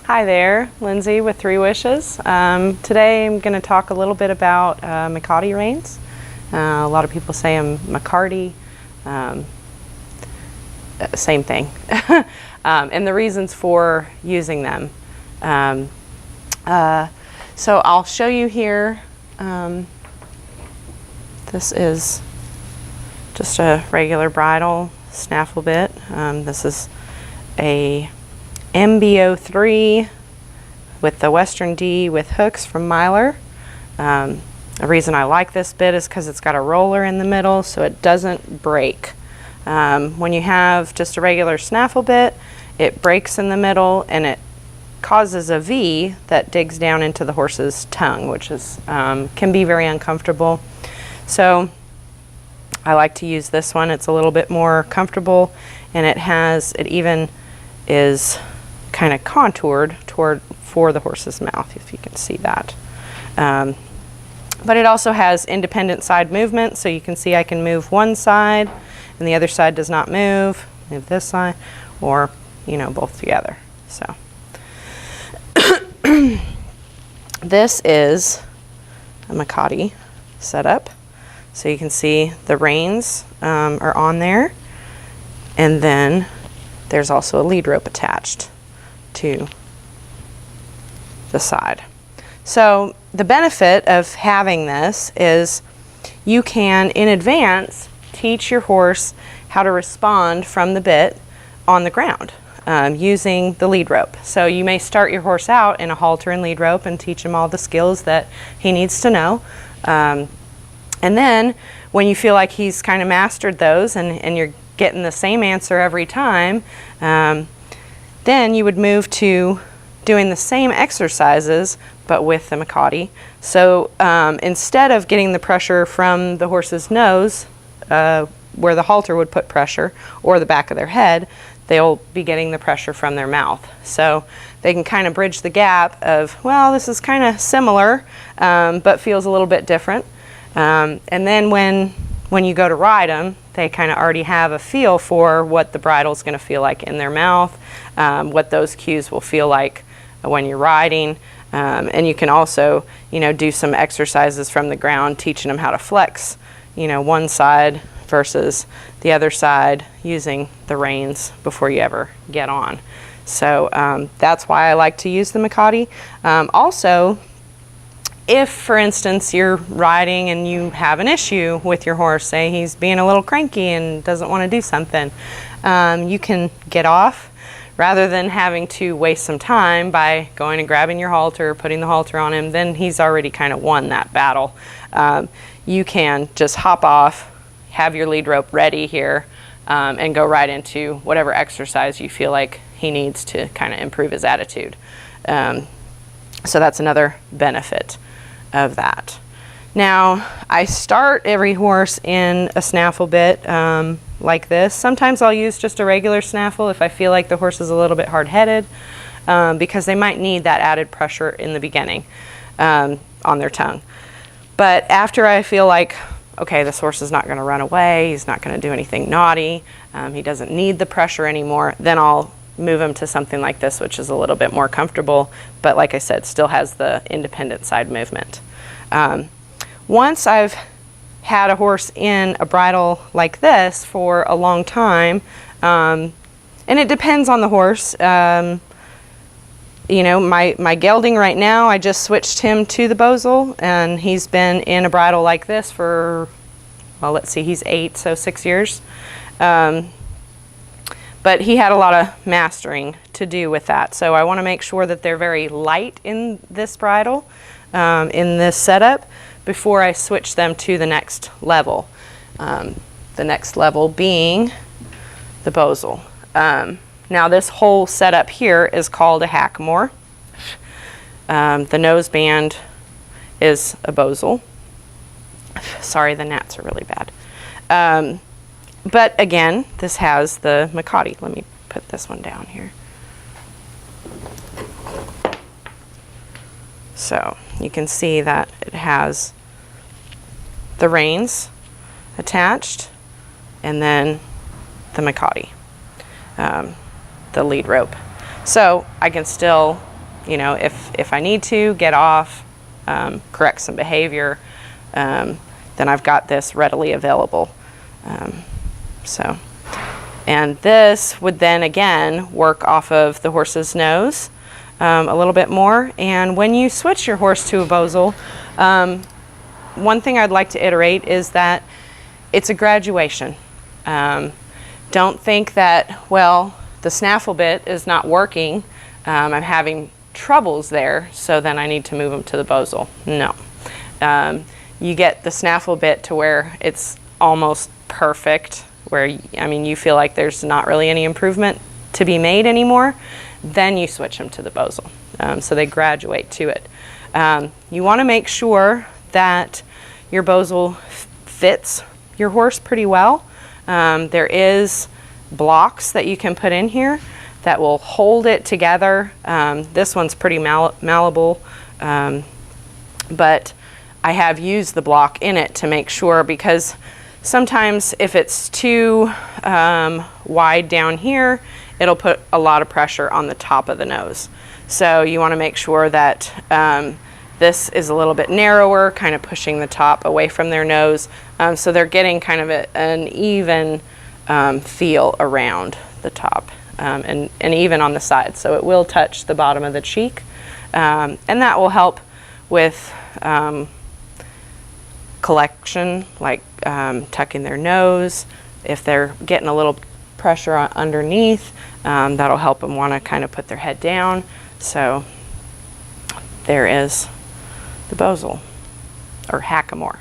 Hi there, Lindsay with Three Wishes. Today I'm going to talk a little bit about Mecate reins. A lot of people say I'm Mecate, same thing. And the reasons for using them. So I'll show you here. This is just a regular bridle snaffle bit. This is a MB03 with the Western D with hooks from Myler. The reason I like this bit is because it's got a roller in the middle so it doesn't break. When you have just a regular snaffle bit, it breaks in the middle and it causes a V that digs down into the horse's tongue, which is can be very uncomfortable. So I like to use this one. It's a little bit more comfortable, and it even is kind of contoured for the horse's mouth, if you can see that. But it also has independent side movement, so you can see I can move one side and the other side does not move. Move this side, or both together. So this is a Mecate setup. So you can see the reins are on there, and then there's also a lead rope attached to the side. So the benefit of having this is you can, in advance, teach your horse how to respond from the bit on the ground using the lead rope. So you may start your horse out in a halter and lead rope and teach him all the skills that he needs to know. And then when you feel like he's kind of mastered those and you're getting the same answer every time, then you would move to doing the same exercises but with the Mecate. So instead of getting the pressure from the horse's nose, where the halter would put pressure, or the back of their head, they'll be getting the pressure from their mouth. So they can kind of bridge the gap of, well, this is kind of similar, but feels a little bit different. And then when you go to ride them, they kind of already have a feel for what the bridle is going to feel like in their mouth, what those cues will feel like when you're riding. And you can also, do some exercises from the ground, teaching them how to flex, one side versus the other side using the reins before you ever get on. So that's why I like to use the Mecate. Also, if, for instance, you're riding and you have an issue with your horse, say he's being a little cranky and doesn't want to do something, you can get off rather than having to waste some time by going and grabbing your halter, putting the halter on him. Then he's already kind of won that battle. You can just hop off, have your lead rope ready here, and go right into whatever exercise you feel like he needs to kind of improve his attitude. So that's another benefit of that. Now, I start every horse in a snaffle bit like this. Sometimes I'll use just a regular snaffle if I feel like the horse is a little bit hard-headed, because they might need that added pressure in the beginning on their tongue. But after I feel like, okay, this horse is not going to run away, he's not going to do anything naughty, he doesn't need the pressure anymore, then I'll move him to something like this, which is a little bit more comfortable, but like I said, still has the independent side movement. Once I've had a horse in a bridle like this for a long time, and it depends on the horse. My gelding right now, I just switched him to the Bosel, and he's been in a bridle like this for, well, let's see, he's 8, so 6 years. But he had a lot of mastering to do with that. So I want to make sure that they're very light in this bridle, in this setup, before I switch them to the next level. The next level being the Bosel. Now this whole setup here is called a Hackamore. The nose band is a Bosel. Sorry, the gnats are really bad. But again, this has the Mecate. Let me put this one down here. So you can see that it has the reins attached, and then the Mecate, the lead rope. So I can still you know, if I need to get off, correct some behavior, then I've got this readily available. And this would then again work off of the horse's nose a little bit more. And when you switch your horse to a Bosal, one thing I'd like to iterate is that it's a graduation. Don't think that, well, the snaffle bit is not working, I'm having troubles there, so then I need to move them to the Bosal. No. You get the snaffle bit to where it's almost perfect, where, I mean, you feel like there's not really any improvement to be made anymore, then you switch them to the Bosal. So they graduate to it. You want to make sure that your Bosal fits your horse pretty well. There is blocks that you can put in here that will hold it together. This one's pretty malleable, but I have used the block in it to make sure, because sometimes if it's too wide down here, it'll put a lot of pressure on the top of the nose. So you want to make sure that this is a little bit narrower, kind of pushing the top away from their nose, so they're getting kind of an even feel around the top, and even on the sides, so it will touch the bottom of the cheek, and that will help with collection, like tucking their nose. If they're getting a little pressure underneath, that'll help them want to kind of put their head down. So there is the Bosal, or hackamore.